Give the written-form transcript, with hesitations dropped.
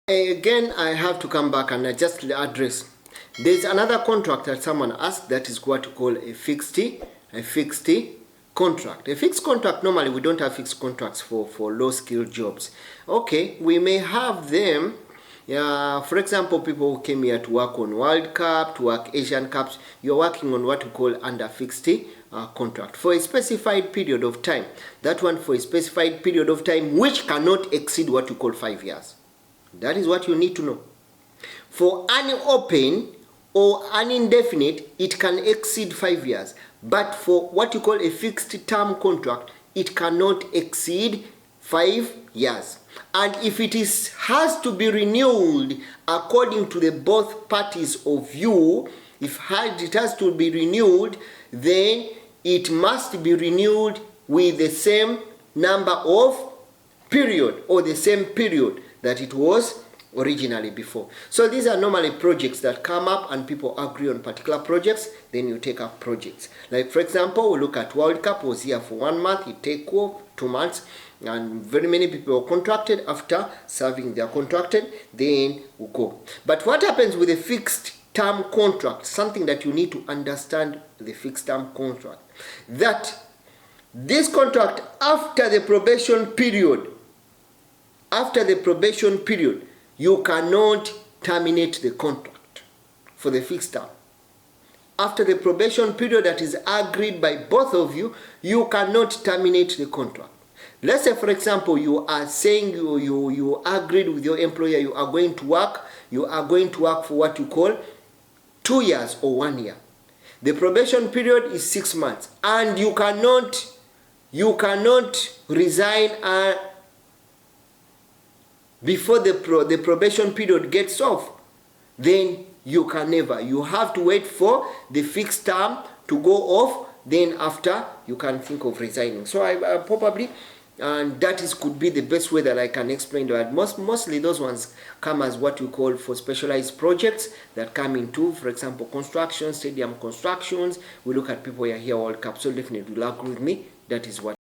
Again, I have to come back and just address. There's another contract that someone asked, that is what we call a fixed contract. A fixed contract, normally we don't have fixed contracts for low-skilled jobs. Okay, we may have them. For example, people who came here to work on World Cup, to work Asian Cups, you're working on what we call under fixed contract for a specified period of time. That one for a specified period of time which cannot exceed what we call 5 years. That is what you need to know. For unopen or unindefinite, it can exceed 5 years. But for what you call a fixed term contract, it cannot exceed 5 years. And if it has to be renewed according to the both parties of view, if it has to be renewed, then it must be renewed with the same number of period or the same period that it was originally before. So these are normally projects that come up and people agree on particular projects, then you take up projects. Like for example, we look at World Cup was here for 1 month, it take 2 months, and very many people were contracted. After serving their contracted, then we go. But what happens with a fixed term contract, something that you need to understand, the fixed term contract, that this contract after the probation period, you cannot terminate the contract for the fixed term. After the probation period that is agreed by both of you, you cannot terminate the contract. Let's say, for example, you are saying you agreed with your employer, you are going to work for what you call 2 years or 1 year. The probation period is 6 months, and you cannot resign before the probation period gets off. Then you can never. You have to wait for the fixed term to go off. Then after, you can think of resigning. So I probably, and that could be the best way that I can explain that. Mostly those ones come as what we call for specialized projects that come into, for example, construction, stadium constructions. We look at people here World Cup, so definitely you'll agree with me. That is what